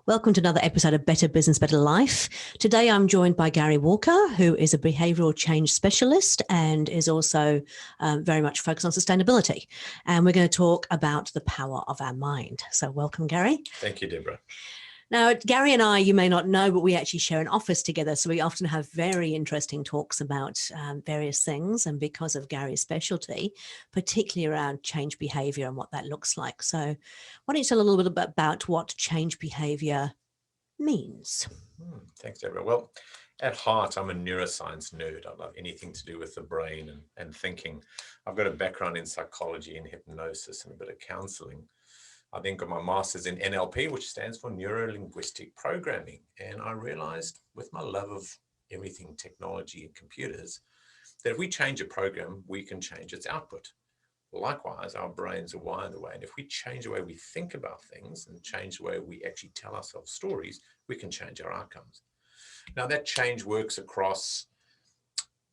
Welcome to another episode of Better Business, Better Life. Today I'm joined by Gary Walker, who is a behavioural change specialist and is also very much focused on sustainability. And we're going to talk about the power of our mind. So welcome, Gary. Thank you, Deborah. Now, Gary and I, you may not know, but we actually share an office together. So we often have very interesting talks about various things. And because of Gary's specialty, particularly around change behaviour and what that looks like. So why don't you tell a little bit about what change behaviour means? Thanks, Deborah. Well, at heart, I'm a neuroscience nerd. I love anything to do with the brain and thinking. I've got a background in psychology and hypnosis and a bit of counselling. I then got my master's in NLP, which stands for Neuro-Linguistic Programming. And I realized with my love of everything technology and computers, that if we change a program, we can change its output. Likewise, our brains are wired the way. And if we change the way we think about things and change the way we actually tell ourselves stories, we can change our outcomes. Now, that change works across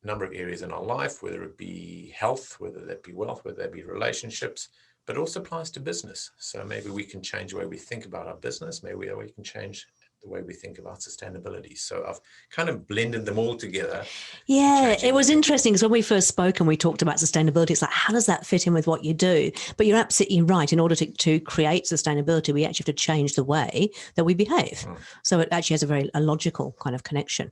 a number of areas in our life, whether it be health, whether that be wealth, whether that be relationships, but it also applies to business. So maybe we can change the way we think about our business. Maybe we can change the way we think about sustainability. So I've kind of blended them all together. Yeah, it was interesting because when we first spoke and we talked about sustainability, it's like, how does that fit in with what you do? But you're absolutely right. In order to create sustainability, we actually have to change the way that we behave. So it actually has a logical kind of connection.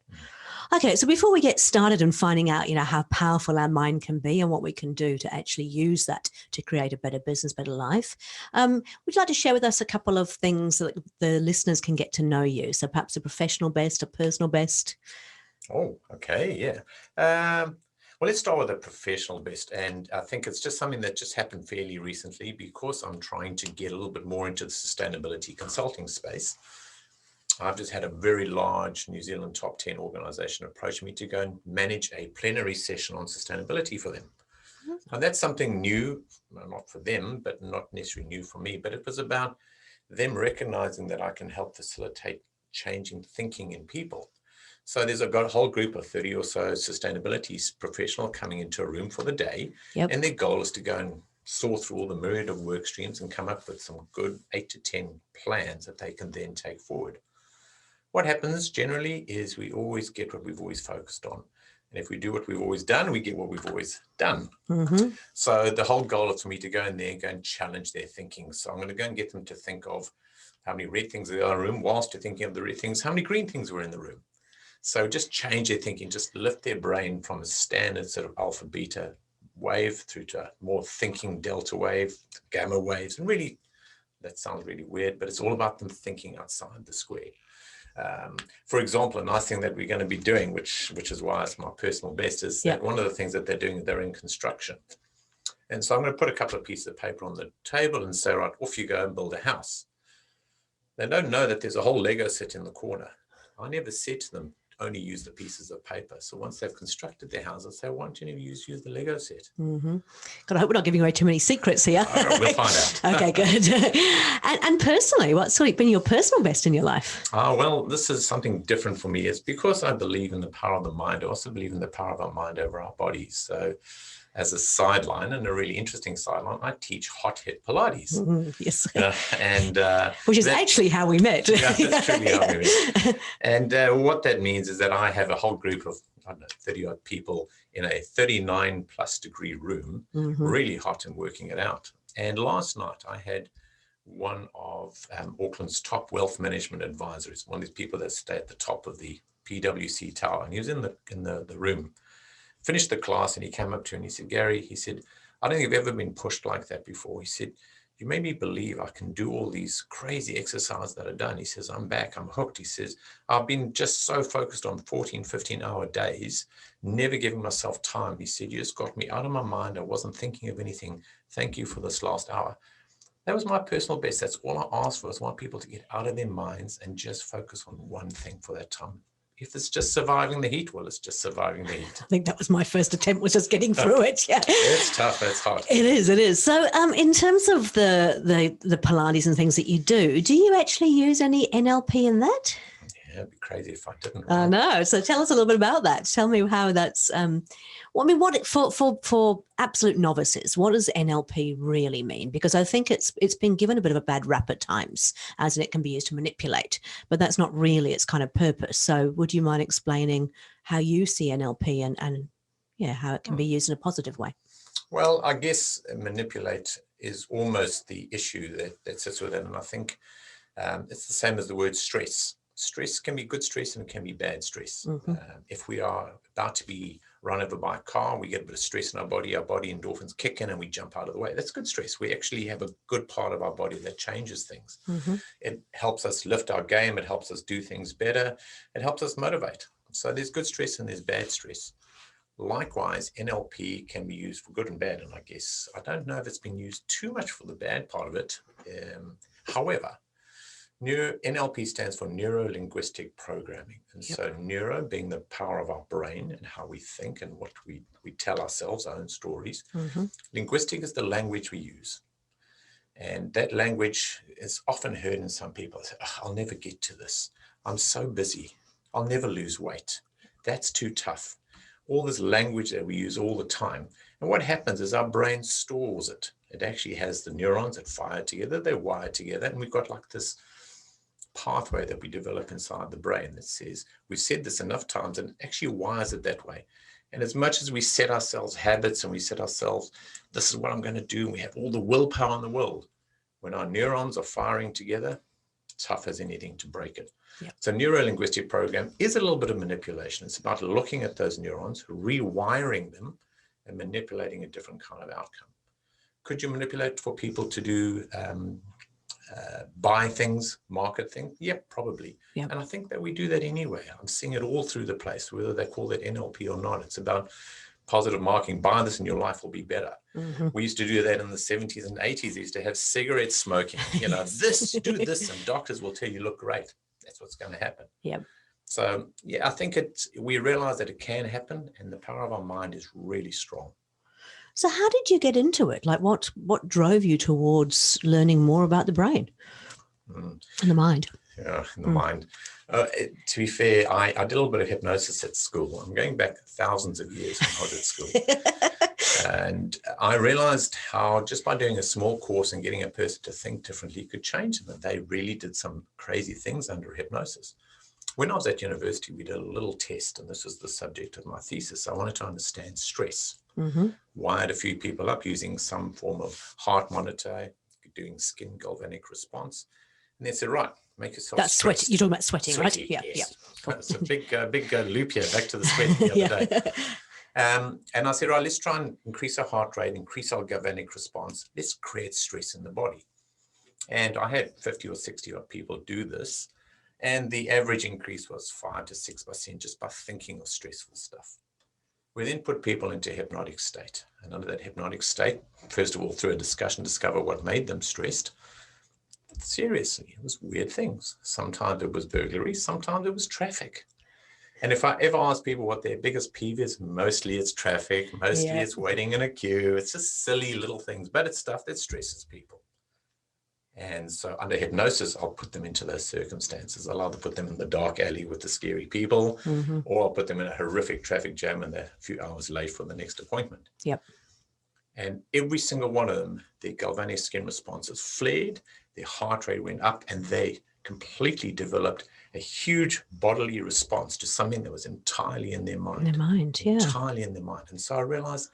Okay, so before we get started and finding out, how powerful our mind can be and what we can do to actually use that to create a better business, better life, would you like to share with us a couple of things that the listeners can get to know you? So perhaps a professional best, a personal best? Oh, okay, yeah. Well, let's start with a professional best. And I think it's just something that just happened fairly recently because I'm trying to get a little bit more into the sustainability consulting space. I've just had a very large New Zealand top 10 organisation approach me to go and manage a plenary session on sustainability for them. And that's something new, not for them, but not necessarily new for me, but it was about them recognising that I can help facilitate changing thinking in people. So there's a whole group of 30 or so sustainability professionals coming into a room for the day. Yep. And their goal is to go and sort through all the myriad of work streams and come up with some good 8 to 10 plans that they can then take forward. What happens generally is we always get what we've always focused on. And if we do what we've always done, we get what we've always done. Mm-hmm. So the whole goal is for me to go in there and go and challenge their thinking. So I'm going to go and get them to think of how many red things there are in the room, whilst you're thinking of the red things, how many green things were in the room. So just change their thinking, just lift their brain from a standard sort of alpha beta wave through to a more thinking delta wave, gamma waves. And really, that sounds really weird, but it's all about them thinking outside the square. For example, a nice thing that we're going to be doing, which is why it's my personal best, is that one of the things that they're doing, they're in construction. And so I'm going to put a couple of pieces of paper on the table and say, right, off you go and build a house. They don't know that there's a whole Lego set in the corner. I never said to them, only use the pieces of paper. So once they've constructed their house, I say, why don't you use the Lego set? Mm-hmm. God, I hope we're not giving away too many secrets here. We'll find out. Okay, good. and personally, what's sort of been your personal best in your life? Well, this is something different for me. It's because I believe in the power of the mind. I also believe in the power of our mind over our bodies. So as a sideline, and a really interesting sideline, I teach hot hit Pilates. Yes. Which is actually how we met. Yeah, that's truly how we met. And what that means is that I have a whole group of, 30 odd people in a 39 plus degree room, really hot and working it out. And last night I had one of Auckland's top wealth management advisors, one of these people that stay at the top of the PwC tower. And he was in the room. Finished the class and he came up to me and he said, Gary, he said, I don't think I've ever been pushed like that before. He said, you made me believe I can do all these crazy exercises that are done. He says, I'm back, I'm hooked. He says, I've been just so focused on 14, 15-hour days, never giving myself time. He said, you just got me out of my mind. I wasn't thinking of anything. Thank you for this last hour. That was my personal best. That's all I asked for. I want people to get out of their minds and just focus on one thing for that time. If it's just surviving the heat, well, it's just surviving the heat. I think that was my first attempt, was just getting through it. Yeah, it's tough. It's hard. It is. So, in terms of the Pilates and things that you do you actually use any NLP in that? it'd be crazy if I didn't. I know. So tell us a little bit about that. Tell me how that's, for absolute novices, what does NLP really mean? Because I think it's been given a bit of a bad rap at times, as in it can be used to manipulate, but that's not really its kind of purpose. So would you mind explaining how you see NLP and how it can be used in a positive way? Well, I guess manipulate is almost the issue that sits with it. And I think it's the same as the word stress. Stress can be good stress and it can be bad stress. If we are about to be run over by a car, we get a bit of stress in our body endorphins kick in and we jump out of the way. That's good stress. We actually have a good part of our body that changes things. It helps us lift our game. It helps us do things better. It helps us motivate. So there's good stress and there's bad stress. Likewise, NLP can be used for good and bad. And I guess, I don't know if it's been used too much for the bad part of it. However, NLP stands for Neuro-Linguistic Programming. And so neuro being the power of our brain and how we think and what we tell ourselves, our own stories. Linguistic is the language we use. And that language is often heard in some people say, oh, I'll never get to this. I'm so busy. I'll never lose weight. That's too tough. All this language that we use all the time. And what happens is our brain stores it. It actually has the neurons that fire together, they're wired together, and we've got like this pathway that we develop inside the brain that says, we've said this enough times, and it actually wires it that way. And as much as we set ourselves habits and we set ourselves, this is what I'm going to do, and we have all the willpower in the world, when our neurons are firing together, tough as anything to break it. So neuro-linguistic program is a little bit of manipulation. It's about looking at those neurons, rewiring them, and manipulating a different kind of outcome. Could you manipulate for people to do buy things, market things? Yep, probably. And I think that we do that anyway. I'm seeing it all through the place, whether they call that NLP or not. It's about positive marketing. Buy this and your life will be better. We used to do that in the 70s and 80s. They used to have cigarette smoking. Do this, and doctors will tell you look great. That's what's going to happen. So I think we realize that it can happen, and the power of our mind is really strong. So how did you get into it? Like what drove you towards learning more about the brain and the mind? In the mind. To be fair, I did a little bit of hypnosis at school. I'm going back thousands of years when I was at school. And I realized how just by doing a small course and getting a person to think differently could change them. And they really did some crazy things under hypnosis. When I was at university, we did a little test, and this was the subject of my thesis. I wanted to understand stress. Wired a few people up using some form of heart monitor, doing skin galvanic response. And they said, right, make yourself That's sweat. You're talking about sweating, right? Yes. It's a big loop here, back to the sweat the other day. And I said, right, let's try and increase our heart rate, increase our galvanic response. Let's create stress in the body. And I had 50 or 60 odd people do this. And the average increase was 5 to 6% just by thinking of stressful stuff. We then put people into a hypnotic state. And under that hypnotic state, first of all, through a discussion, discover what made them stressed. Seriously, it was weird things. Sometimes it was burglary, sometimes it was traffic. And if I ever ask people what their biggest peeve is, mostly it's traffic, mostly it's waiting in a queue. It's just silly little things, but it's stuff that stresses people. And so under hypnosis, I'll put them into those circumstances. I'll either put them in the dark alley with the scary people, or I'll put them in a horrific traffic jam and they're a few hours late for the next appointment. And every single one of them, their galvanic skin responses flared, their heart rate went up, and they completely developed a huge bodily response to something that was entirely in their mind. Entirely in their mind. And so I realized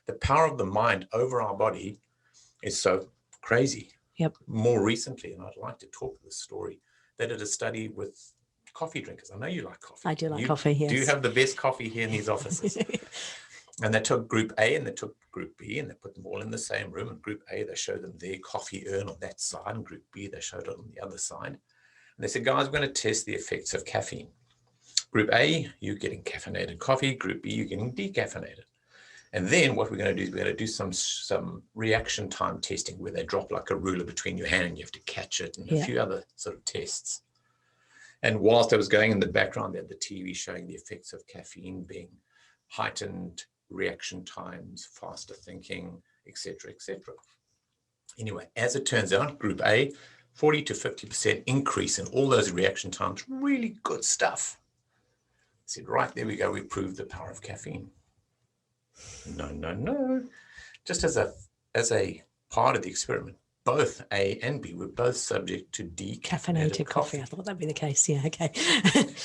the power of the mind over our body is so crazy. More recently, and I'd like to talk this story, they did a study with coffee drinkers. I know you like coffee. I do like coffee, yes. Do you have the best coffee here in these offices? And they took group A and they took group B and they put them all in the same room. And group A, they showed them their coffee urn on that side. And group B, they showed it on the other side. And they said, guys, we're going to test the effects of caffeine. Group A, you're getting caffeinated coffee. Group B, you're getting decaffeinated. And then what we're going to do is we're going to do some reaction time testing where they drop like a ruler between your hand and you have to catch it, and a few other sort of tests. And whilst I was going in the background, they had the TV showing the effects of caffeine being heightened reaction times, faster thinking, etc., etc. Anyway, as it turns out, group A, 40 to 50% increase in all those reaction times. Really good stuff. I said, right, there we go. We proved the power of caffeine. No, no, no. Just as a part of the experiment, both A and B were both subject to decaffeinated coffee. I thought that'd be the case. Yeah, okay.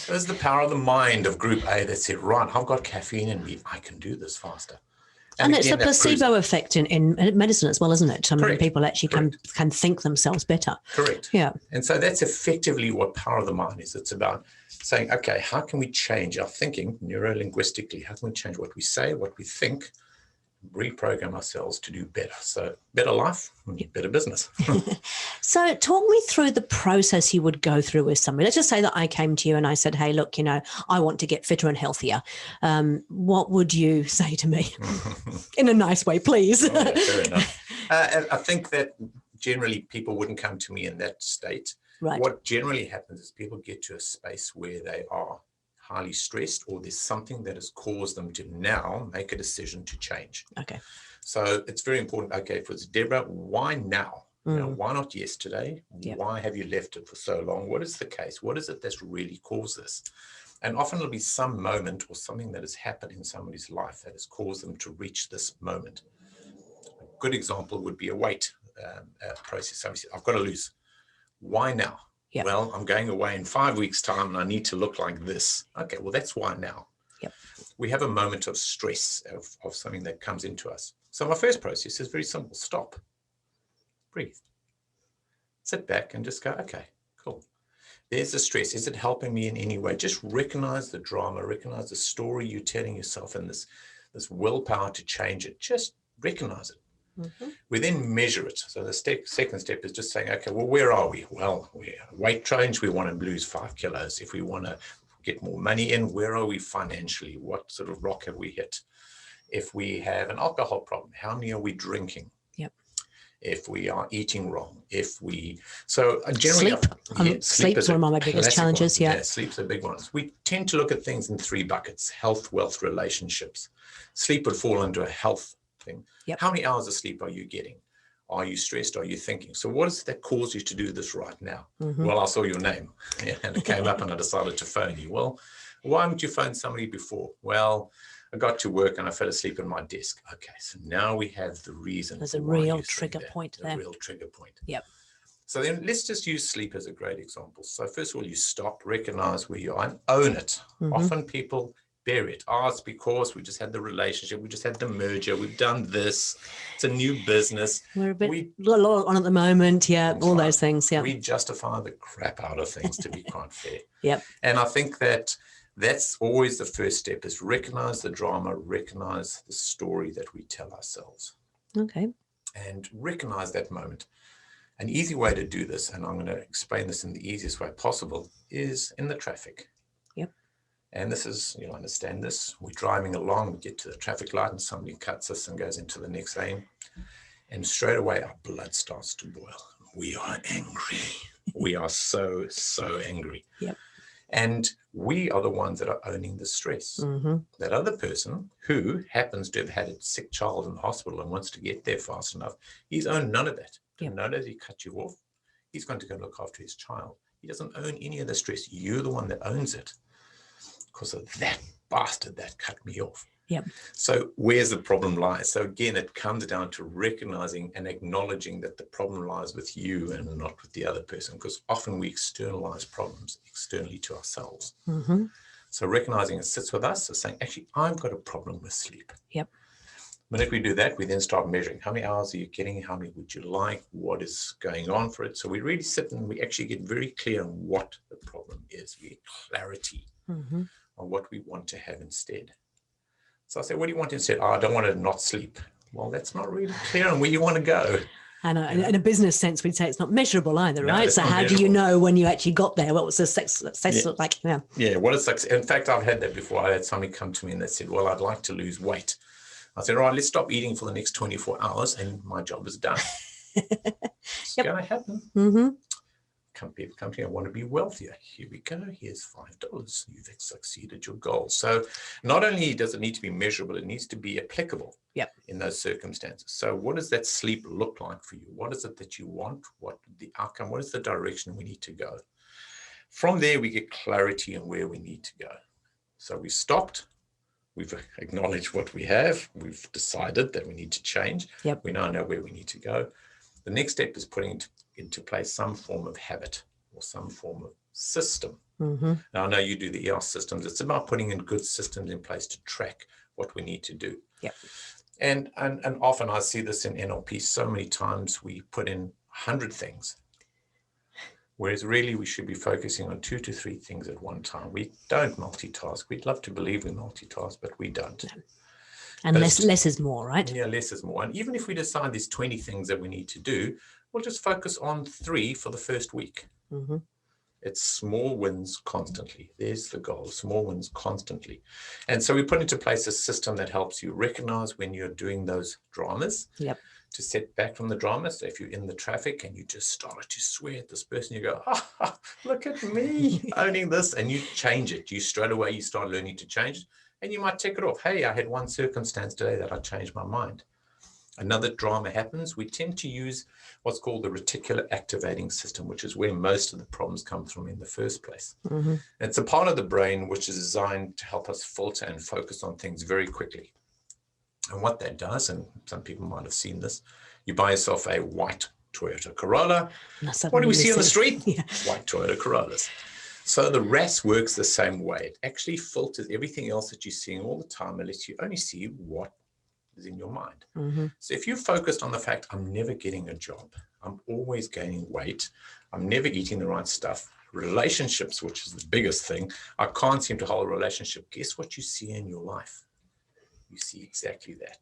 There's the power of the mind of group A that said, right, I've got caffeine in me. I can do this faster. And it's a placebo effect in medicine as well, isn't it? Some people actually can think themselves better. Correct. Yeah. And so that's effectively what power of the mind is. It's about saying, okay, how can we change our thinking neuro-linguistically? How can we change what we say, what we think, reprogram ourselves to do better? So better life, better business. So talk me through the process you would go through with somebody. Let's just say that I came to you and I said, hey, look, I want to get fitter and healthier. What would you say to me? In a nice way, please. Oh, yeah, fair enough. I think that generally people wouldn't come to me in that state. Right. What generally happens is people get to a space where they are highly stressed, or there's something that has caused them to now make a decision to change. Okay. So it's very important. Okay, for Deborah, why now? Why not yesterday? Yep. Why have you left it for so long? What is the case? What is it that's really caused this? And often it'll be some moment or something that has happened in somebody's life that has caused them to reach this moment. A good example would be a weight process. Somebody said, I've got to lose. Why now? Yep. Well, I'm going away in 5 weeks' time and I need to look like this. Okay, well, that's why now. Yep. We have a moment of stress of something that comes into us. So my first process is very simple. Stop. Breathe. Sit back and just go, okay, cool. There's the stress. Is it helping me in any way? Just recognize the drama, recognize the story you're telling yourself, and this willpower to change it. Just recognize it. Mm-hmm. We then measure it. So the second step is just saying, okay, well, where are we? Well, we're weight change. We want to lose 5 kilos. If we want to get more money in, where are we financially? What sort of rock have we hit? If we have an alcohol problem, how many are we drinking? Yep. If we are eating wrong, generally sleep is one of my biggest challenges. Yeah, sleep's a big one. We tend to look at things in 3 buckets: health, wealth, relationships. Sleep would fall into a health thing. Yep. How many hours of sleep are you getting? Are you stressed? Are you thinking? So what is that cause you to do this right now? Mm-hmm. Well, I saw your name and it came up and I decided to phone you. Well, why haven't you phoned somebody before? Well, I got to work and I fell asleep at my desk. Okay, so now we have the reason. There's a real trigger point there. A real trigger point. Yep. So then let's just use sleep as a great example. So first of all, you stop, recognize where you are and own it. Mm-hmm. Often people bury it. It's because we just had the relationship, we just had the merger, we've done this, it's a new business. We're a lot on at the moment, all those things. Yeah. We justify the crap out of things, to be quite fair. Yep. And I think that's always the first step, is recognize the drama, recognize the story that we tell ourselves. Okay. And recognize that moment. An easy way to do this, and I'm going to explain this in the easiest way possible, is in the traffic. And this is, you'll understand this. We're driving along, we get to the traffic light and somebody cuts us and goes into the next lane. And straight away, our blood starts to boil. We are angry. We are so, so angry. Yep. And we are the ones that are owning the stress. Mm-hmm. That other person who happens to have had a sick child in the hospital and wants to get there fast enough, he's owned none of that. Yep. None of that he cut you off. He's going to go look after his child. He doesn't own any of the stress. You're the one that owns it. Because of that bastard that cut me off. Yep. So where's the problem lies? So again, it comes down to recognizing and acknowledging that the problem lies with you and not with the other person, because often we externalize problems externally to ourselves. Mm-hmm. So recognizing it sits with us, so saying, actually, I've got a problem with sleep. Yep. The minute we do that, we then start measuring how many hours are you getting, how many would you like, what is going on for it. So we really sit and we actually get very clear on what the problem is. We get clarity. Mm-hmm. On what we want to have instead. So I say, what do you want instead? I don't want to not sleep. Well, that's not really clear on where you want to go. And in a business sense, we'd say it's not measurable either, right? So how do you know when you actually got there? What was the success look like? Yeah. Yeah, what is success? In fact, I've had that before. I had somebody come to me and they said, well, I'd like to lose weight. I said, all right, let's stop eating for the next 24 hours and my job is done. It's going to happen. Mm-hmm. company, I want to be wealthier. Here we go. Here's $5. You've succeeded your goal. So not only does it need to be measurable, it needs to be applicable in those circumstances. So what does that sleep look like for you? What is it that you want? What the outcome? What is the direction we need to go? From there, we get clarity on where we need to go. So we stopped. We've acknowledged what we have. We've decided that we need to change. We now know where we need to go. The next step is putting into place some form of habit or some form of system. Now, I know you do the EOS systems. It's about putting in good systems in place to track what we need to do. And often I see this in NLP. So many times we put in 100 things, whereas really we should be focusing on 2 to 3 things at one time. We don't multitask. We'd love to believe we multitask, but we don't. And less is more, right? Yeah, less is more. And even if we decide there's 20 things that we need to do, we'll just focus on 3 for the first week. It's small wins constantly. There's the goal, small wins constantly. And so we put into place a system that helps you recognize when you're doing those dramas, to set back from the drama. So if you're in the traffic and you just started to swear at this person, you go, oh, look at me owning this, and you change it. You straight away, you start learning to change it. And you might tick it off. Hey, I had one circumstance today that I changed my mind. Another drama happens. We tend to use what's called the reticular activating system, which is where most of the problems come from in the first place. It's a part of the brain which is designed to help us filter and focus on things very quickly. And what that does, and some people might have seen this, you buy yourself a white Toyota Corolla. What do we see on the street? White Toyota Corollas. So the RAS works the same way. It actually filters everything else that you're seeing all the time and lets you only see what is in your mind. So if you're focused on the fact, I'm never getting a job, I'm always gaining weight, I'm never eating the right stuff, relationships, which is the biggest thing, I can't seem to hold a relationship, guess what you see in your life? You see exactly that.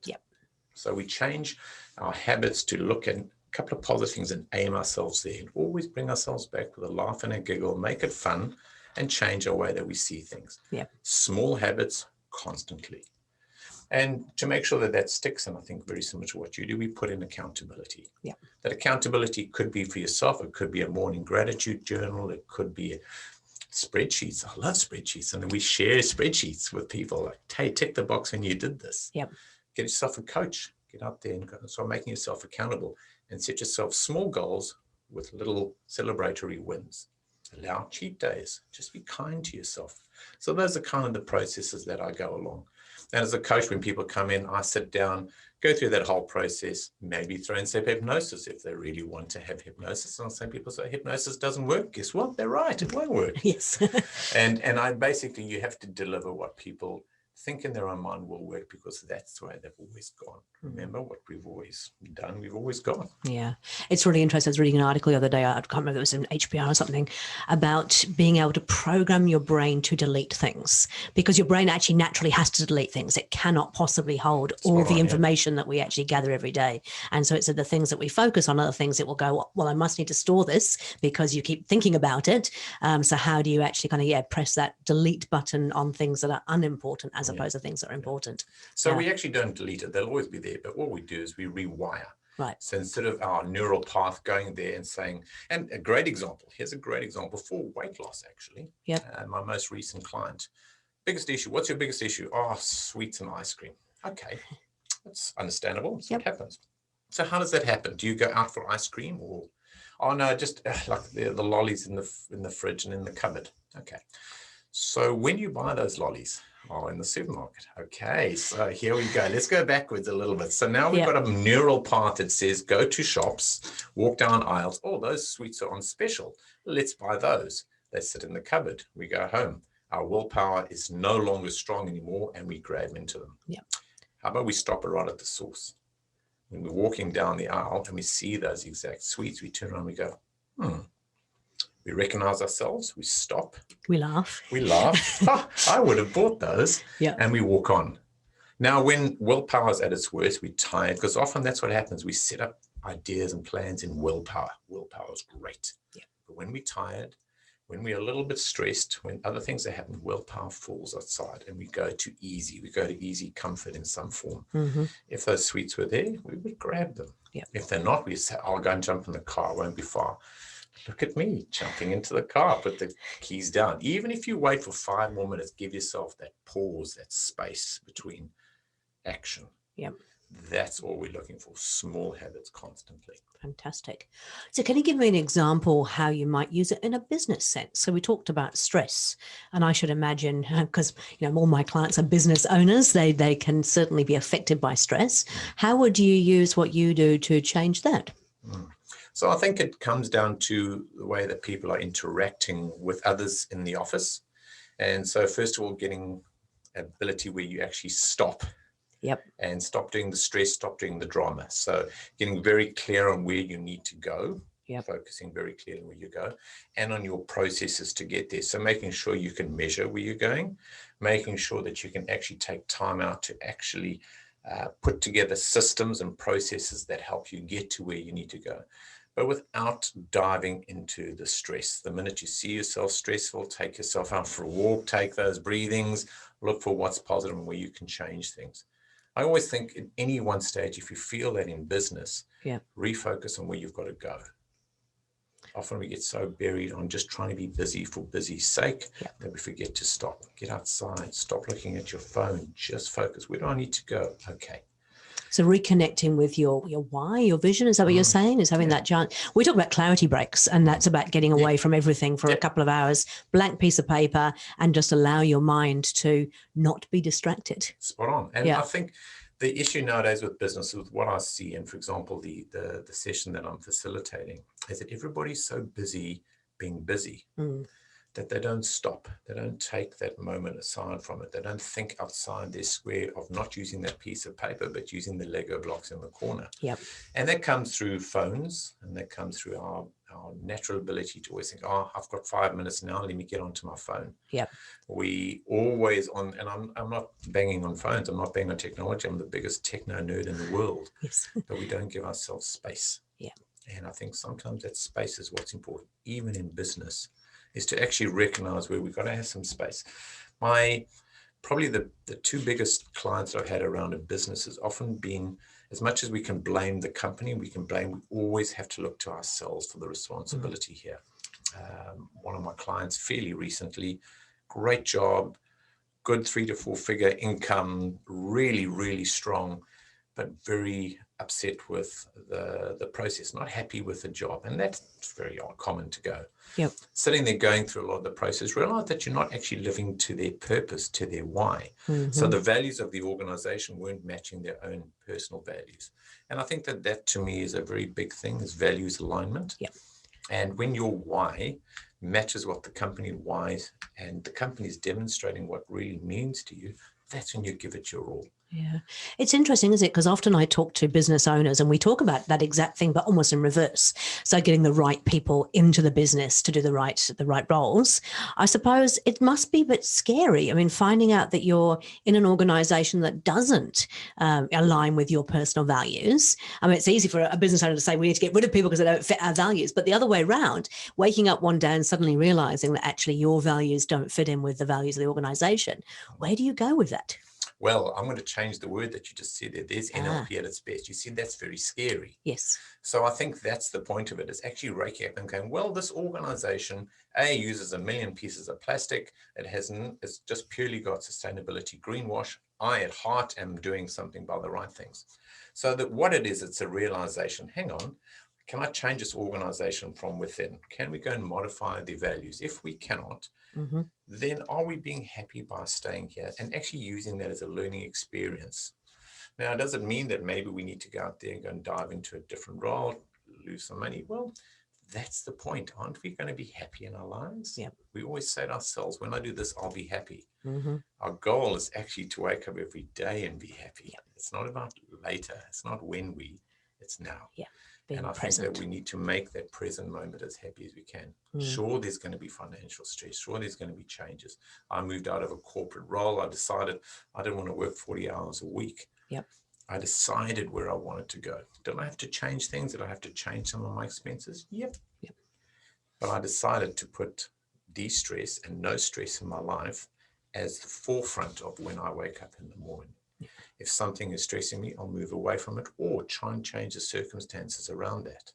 So we change our habits to look at a couple of positive things and aim ourselves there, and always bring ourselves back with a laugh and a giggle, make it fun, and change our way that we see things. Small habits constantly. And to make sure that that sticks, and I think very similar to what you do, we put in accountability. That accountability could be for yourself. It could be a morning gratitude journal. It could be spreadsheets. I love spreadsheets. And then we share spreadsheets with people. Like, hey, tick the box when you did this. Get yourself a coach. Get out there and start making yourself accountable, and set yourself small goals with little celebratory wins. Allow cheat days. Just be kind to yourself. So those are kind of the processes that I go along. And as a coach, when people come in, I sit down, go through that whole process, maybe throw in some hypnosis if they really want to have hypnosis. And some people say hypnosis doesn't work. Guess what? They're right. It won't work. And I basically, you have to deliver what people think in their own mind will work, because that's the way they've always gone. Remember what we've always done, we've always gone. It's really interesting. I was reading an article the other day, I can't remember if it was in HBR or something, about being able to program your brain to delete things, because your brain actually naturally has to delete things. It cannot possibly hold all the information that we actually gather every day. And so it's the things that we focus on, other things it will go, well, I must need to store this because you keep thinking about it. So how do you actually kind of press that delete button on things that are unimportant as opposed to things that are important? So we actually don't delete it. They'll always be there. But what we do is we rewire. So instead of our neural path going there and saying, and a great example, here's a great example for weight loss, actually. My most recent client, biggest issue. What's your biggest issue? Oh, sweets and ice cream. Okay, that's understandable. That's what happens. So how does that happen? Do you go out for ice cream, or, oh no, just like the lollies in the fridge and in the cupboard? Okay. So when you buy those lollies, in the supermarket. Okay, so here we go. Let's go backwards a little bit. So now we've got a neural path that says, go to shops, walk down aisles. Oh, those sweets are on special. Let's buy those. They sit in the cupboard. We go home. Our willpower is no longer strong anymore, and we grab into them. How about we stop it right at the source? When we're walking down the aisle and we see those exact sweets, we turn around and we go, We recognize ourselves, we stop. We laugh. I would have bought those. And we walk on. Now, when willpower is at its worst, we're tired, because often that's what happens. We set up ideas and plans in willpower. Willpower is great. But when we're tired, when we're a little bit stressed, when other things are happening, willpower falls outside and we go to easy. We go to easy comfort in some form. If those sweets were there, we would grab them. If they're not, we say, I'll go and jump in the car, it won't be far. Look at me jumping into the car, put the keys down. Even if you wait for 5 more minutes, give yourself that pause, that space between action. Yep. That's all we're looking for, small habits constantly. Fantastic. So can you give me an example how you might use it in a business sense? So we talked about stress, and I should imagine, because all my clients are business owners, they can certainly be affected by stress. How would you use what you do to change that? So I think it comes down to the way that people are interacting with others in the office. And so first of all, getting ability where you actually stop. Yep. And stop doing the stress, stop doing the drama. So getting very clear on where you need to go, yep. Focusing very clearly where you go and on your processes to get there. So making sure you can measure where you're going, making sure that you can actually take time out to actually put together systems and processes that help you get to where you need to go, but without diving into the stress. The minute you see yourself stressful, take yourself out for a walk, take those breathings, look for what's positive and where you can change things. I always think at any one stage, if you feel that in business, refocus on where you've got to go. Often we get so buried on just trying to be busy for busy's sake that we forget to stop. Get outside, stop looking at your phone, just focus. Where do I need to go? Okay. So reconnecting with your why, your vision, is that what you're saying? Is having that giant. We talk about clarity breaks, and that's about getting away from everything for a couple of hours, blank piece of paper, and just allow your mind to not be distracted. Spot on. And I think the issue nowadays with business, with what I see, and for example, the session that I'm facilitating, is that everybody's so busy being busy. That they don't stop, they don't take that moment aside from it, they don't think outside their square of not using that piece of paper, but using the Lego blocks in the corner. Yep. And that comes through phones, and that comes through our natural ability to always think, oh, I've got 5 minutes now, let me get onto my phone. Yep. We always on, and I'm not banging on phones, I'm not banging on technology, I'm the biggest techno nerd in the world, but we don't give ourselves space. Yeah. And I think sometimes that space is what's important, even in business, is to actually recognize where we've got to have some space. Probably the 2 biggest clients that I've had around a business has often been, as much as we can blame the company, we always have to look to ourselves for the responsibility here. One of my clients fairly recently, great job, good 3 to 4 figure income, really, really strong, but very upset with the process, not happy with the job. And that's very common to go. Yep. Sitting there going through a lot of the process, realize that you're not actually living to their purpose, to their why. So the values of the organization weren't matching their own personal values. And I think that to me is a very big thing, is values alignment. Yep. And when your why matches what the company whys, and the company is demonstrating what really means to you, that's when you give it your all. Yeah. It's interesting, isn't it? Because often I talk to business owners and we talk about that exact thing, but almost in reverse. So getting the right people into the business to do the right roles. I suppose it must be a bit scary. I mean, finding out that you're in an organization that doesn't align with your personal values. I mean, it's easy for a business owner to say we need to get rid of people because they don't fit our values. But the other way around, waking up one day and suddenly realizing that actually your values don't fit in with the values of the organization. Where do you go with that? Well, I'm going to change the word that you just said there. There's NLP at its best. You see, that's very scary. Yes. So I think that's the point of it, is actually raking up and going, well, this organization, A, uses 1 million pieces of plastic. It's just purely got sustainability greenwash. I, at heart, am doing something by the right things. So that what it is, it's a realization. Hang on, can I change this organization from within? Can we go and modify the values? If we cannot, then are we being happy by staying here and actually using that as a learning experience? Now, does it mean that maybe we need to go out there and go and dive into a different role, lose some money? Well, that's the point. Aren't we going to be happy in our lives? Yep. We always say to ourselves, when I do this, I'll be happy. Our goal is actually to wake up every day and be happy. Yep. It's not about later. It's not when it's now. Yeah. And I think that we need to make that present moment as happy as we can. Sure, there's going to be financial stress. Sure, there's going to be changes. I moved out of a corporate role. I decided I didn't want to work 40 hours a week. Yep. I decided where I wanted to go. Did I have to change things? Did I have to change some of my expenses? Yep. But I decided to put de-stress and no stress in my life as the forefront of when I wake up in the morning. If something is stressing me, I'll move away from it or try and change the circumstances around that.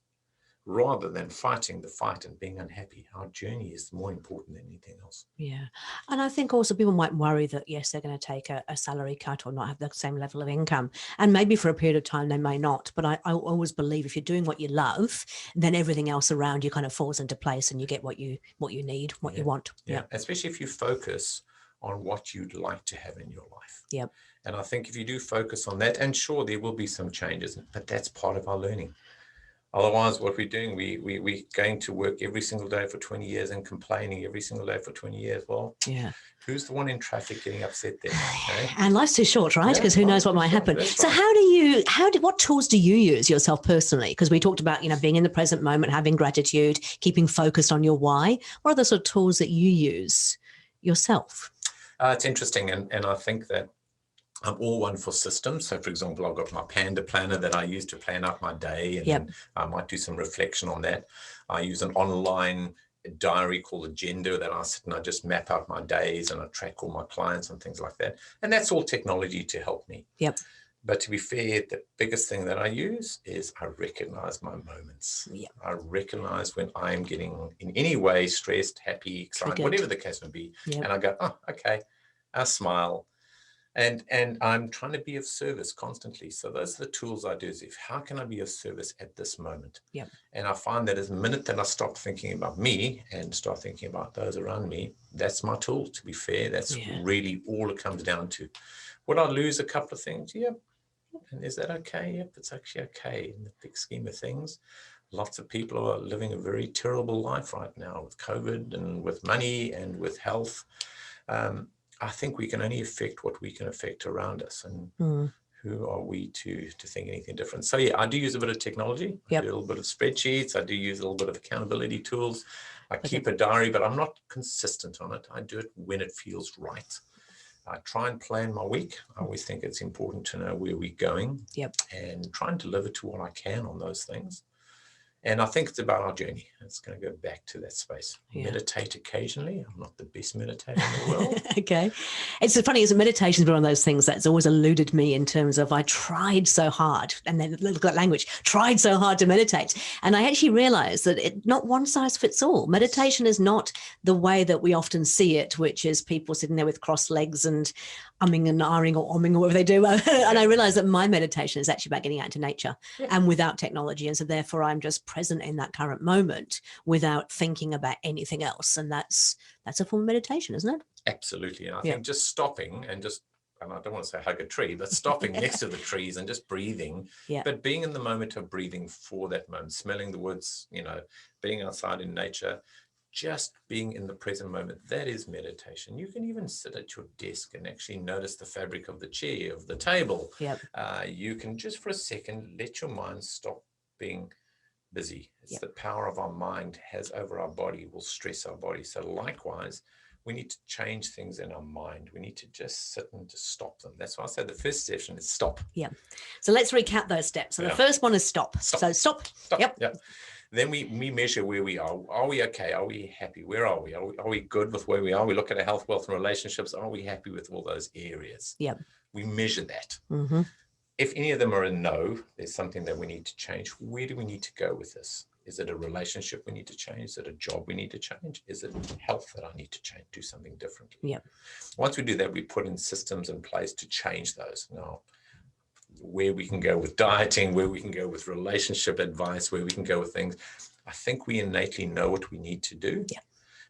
rather than fighting the fight and being unhappy. Our journey is more important than anything else. Yeah. And I think also people might worry that, yes, they're going to take a salary cut or not have the same level of income. And maybe for a period of time, they may not. But I always believe if you're doing what you love, then everything else around you kind of falls into place and you get what you need, what you want. Yeah. Especially if you focus on what you'd like to have in your life. Yep. And I think if you do focus on that, and sure, there will be some changes, but that's part of our learning. Otherwise, what we're doing, we're going to work every single day for 20 years and complaining every single day for 20 years. Well, yeah. Who's the one in traffic getting upset there? Okay? And life's too short, right? Because who knows what might happen. So what tools do you use yourself personally? Because we talked about, being in the present moment, having gratitude, keeping focused on your why. What are the sort of tools that you use yourself? It's interesting. And I think that I'm all one for systems. So, for example, I've got my Panda planner that I use to plan out my day, and then I might do some reflection on that. I use an online diary called Agenda that I sit and I just map out my days and I track all my clients and things like that. And that's all technology to help me. Yep. But to be fair, the biggest thing that I use is I recognize my moments. Yep. I recognize when I'm getting in any way stressed, happy, excited, whatever the case may be. Yep. And I go, oh, okay, I smile. And I'm trying to be of service constantly. So those are the tools I do. Is how can I be of service at this moment? Yep. And I find that as a minute that I stop thinking about me and start thinking about those around me, that's my tool, to be fair. That's really all it comes down to. Would I lose a couple of things? Yep. And is that okay? Yep, it's actually okay in the big scheme of things. Lots of people are living a very terrible life right now with COVID and with money and with health. I think we can only affect what we can affect around us, and who are we to think anything different? So yeah, I do use a bit of technology. I do a little bit of spreadsheets. I do use a little bit of accountability tools. I keep a diary, but I'm not consistent on it. I do it when it feels right. I try and plan my week. I always think it's important to know where we're going and try and deliver to what I can on those things. And I think it's about our journey. It's going to go back to that space. Meditate occasionally. I'm not the best meditator in the world. Okay. It's funny, as meditation is one of those things that's always eluded me in terms of I tried so hard, and then look at that language, tried so hard to meditate. And I actually realized that not one size fits all. Meditation is not the way that we often see it, which is people sitting there with crossed legs and umming and ahhing or omming or whatever they do. And I realized that my meditation is actually about getting out into nature and without technology. And so therefore I'm just present in that current moment without thinking about anything else. And that's a form of meditation, isn't it? Absolutely. And I think just stopping and I don't want to say hug a tree, but stopping next to the trees and just breathing, but being in the moment of breathing for that moment, smelling the woods, being outside in nature, just being in the present moment, that is meditation. You can even sit at your desk and actually notice the fabric of the chair, of the table. You can just for a second let your mind stop being busy. It's the power of our mind has over our body will stress our body. So likewise, we need to change things in our mind. We need to just sit and just stop them. That's why I say the first session is stop. Yeah. So let's recap those steps. So the first one is stop. So stop. Yep. Then we measure where we are. Are we okay? Are we happy? Where are we? Are we good with where we are? We look at our health, wealth, and relationships. Are we happy with all those areas? Yep. We measure that. Mm-hmm. If any of them are a no, there's something that we need to change. Where do we need to go with this? Is it a relationship we need to change? Is it a job we need to change? Is it health that I need to change, do something differently? Yep. Once we do that, we put in systems in place to change those. Now, where we can go with dieting, where we can go with relationship advice, where we can go with things. I think we innately know what we need to do. Yeah.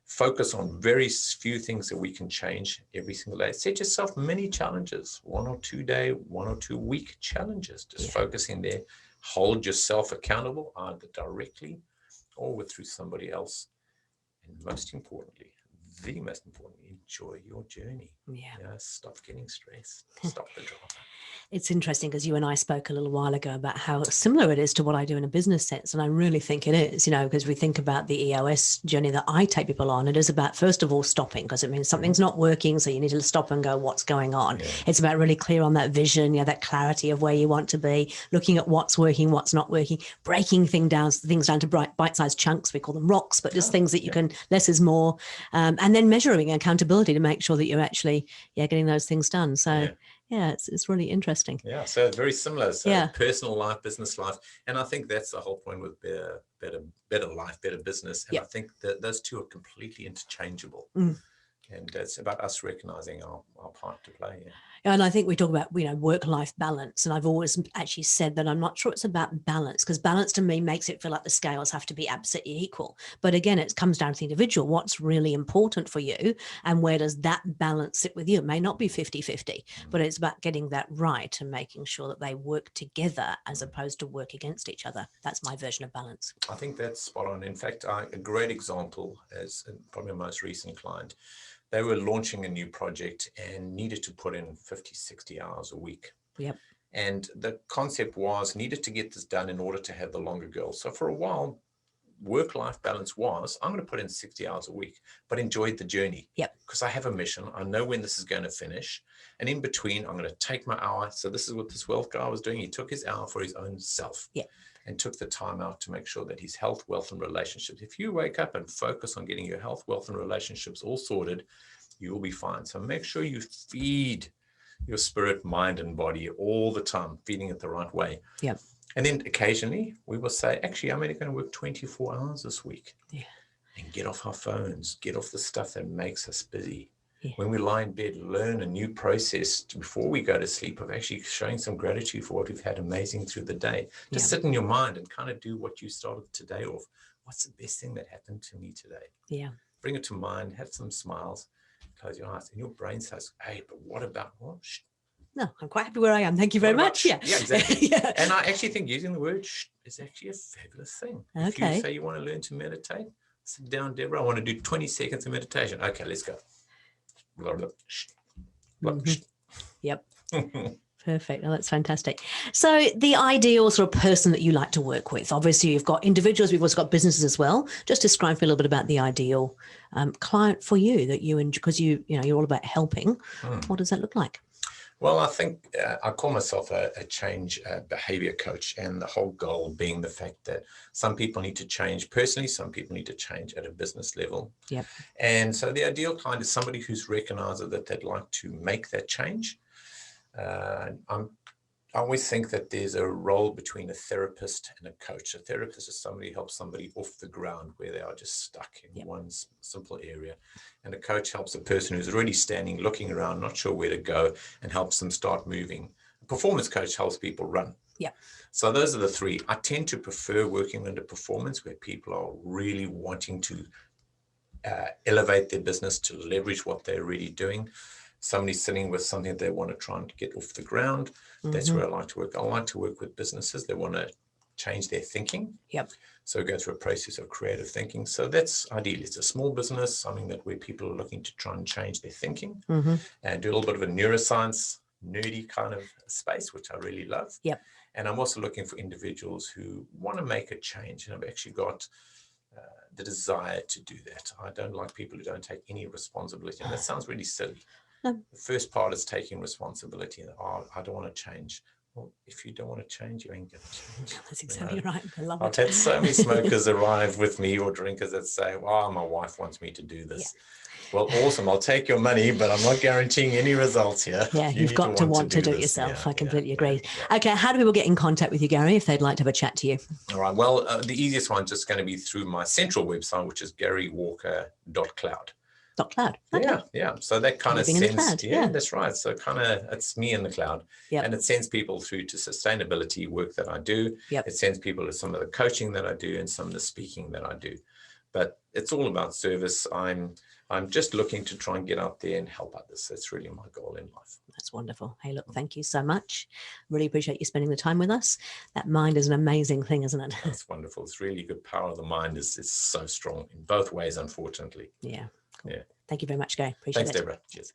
Focus on very few things that we can change every single day. Set yourself mini challenges, 1 or 2 day, 1 or 2 week challenges. Just focusing there. Hold yourself accountable, either directly or through somebody else. And most importantly, enjoy your journey. Stop getting stressed. Stop the drama. It's interesting because you and I spoke a little while ago about how similar it is to what I do in a business sense. And I really think it is, because we think about the EOS journey that I take people on. It is about, first of all, stopping, because it means something's not working. So you need to stop and go, what's going on? Yeah. It's about really clear on that vision, that clarity of where you want to be, looking at what's working, what's not working, breaking things down to bite-sized chunks. We call them rocks, but just things that you can, less is more. And then measuring accountability to make sure that you're actually getting those things done. So Yeah, it's really interesting. Yeah, so very similar. So Yeah. personal life, business life, and I think that's the whole point with better life, better business. And I think that those two are completely interchangeable. And it's about us recognizing our part to play. Yeah. And I think we talk about, work-life balance. And I've always actually said that I'm not sure it's about balance, because balance to me makes it feel like the scales have to be absolutely equal. But again, it comes down to the individual. What's really important for you, and where does that balance sit with you? It may not be 50-50, but it's about getting that right and making sure that they work together as opposed to work against each other. That's my version of balance. I think that's spot on. In fact, a great example is probably my most recent client. They were launching a new project and needed to put in 50, 60 hours a week. Yep. And the concept was needed to get this done in order to have the longer goal. So for a while, work-life balance was, I'm going to put in 60 hours a week, but enjoyed the journey. Yep. Because I have a mission. I know when this is going to finish. And in between, I'm going to take my hour. So this is what this wealth guy was doing. He took his hour for his own self. Yep. And took the time out to make sure that his health, wealth, and relationships. If you wake up and focus on getting your health, wealth, and relationships all sorted, you will be fine. So make sure you feed your spirit, mind, and body all the time, feeding it the right way. Yep. And then occasionally we will say, actually, I'm only going to work 24 hours this week. Yeah. And get off our phones, get off the stuff that makes us busy. Yeah. When we lie in bed, learn a new process before we go to sleep of actually showing some gratitude for what we've had amazing through the day. Just sit in your mind and kind of do what you started today off. What's the best thing that happened to me today? Yeah. Bring it to mind, have some smiles, close your eyes, and your brain says, hey, but what about, well, no, I'm quite happy where I am. Thank you very much. Yeah, exactly. Yeah. And I actually think using the word is actually a fabulous thing. Okay. If you say you want to learn to meditate, sit down, Deborah, I want to do 20 seconds of meditation. Okay, let's go. Blah, blah, blah, blah. Yep. Perfect. Oh, that's fantastic. So the ideal sort of person that you like to work with, obviously you've got individuals, we've also got businesses as well. Just describe a little bit about the ideal client for you that you, because you're all about helping. What does that look like? Well, I think I call myself a change behavior coach, and the whole goal being the fact that some people need to change personally, some people need to change at a business level. Yep. And so the ideal client is somebody who's recognized that they'd like to make that change. I always think that there's a role between a therapist and a coach. A therapist is somebody who helps somebody off the ground where they are just stuck in one simple area. And a coach helps a person who's already standing, looking around, not sure where to go, and helps them start moving. A performance coach helps people run. Yeah. So those are the three. I tend to prefer working under performance, where people are really wanting to elevate their business, to leverage what they're already doing. Somebody sitting with something that they want to try and get off the ground. That's where I like to work. I like to work with businesses that want to change their thinking. Yep. So go through a process of creative thinking. So that's ideally, it's a small business, something that where people are looking to try and change their thinking and do a little bit of a neuroscience, nerdy kind of space, which I really love. Yep. And I'm also looking for individuals who want to make a change, and I've actually got the desire to do that. I don't like people who don't take any responsibility. And that sounds really silly. No. The first part is taking responsibility. I don't want to change. Well, if you don't want to change, you ain't going to change. That's exactly right. I love it. I've had so many smokers arrive with me, or drinkers that say, well, my wife wants me to do this. Yeah. Well, awesome. I'll take your money, but I'm not guaranteeing any results here. Yeah, you've got to want to do it yourself. Yeah, I completely agree. Yeah. Okay, how do people get in contact with you, Gary, if they'd like to have a chat to you? All right. Well, the easiest one is just going to be through my central website, which is garywalker.cloud. .cloud. Okay. Yeah. So that kind of sends, that's right. So kind of it's me in the cloud, and it sends people through to sustainability work that I do. It sends people to some of the coaching that I do and some of the speaking that I do. But it's all about service. I'm just looking to try and get out there and help others. That's really my goal in life. That's wonderful. Hey, look, thank you so much. Really appreciate you spending the time with us. That mind is an amazing thing, isn't it? That's wonderful. It's really good. Power of the mind is so strong in both ways, unfortunately. Yeah. Yeah. Thank you very much, Gary. Appreciate it. Thanks, Deborah. Cheers.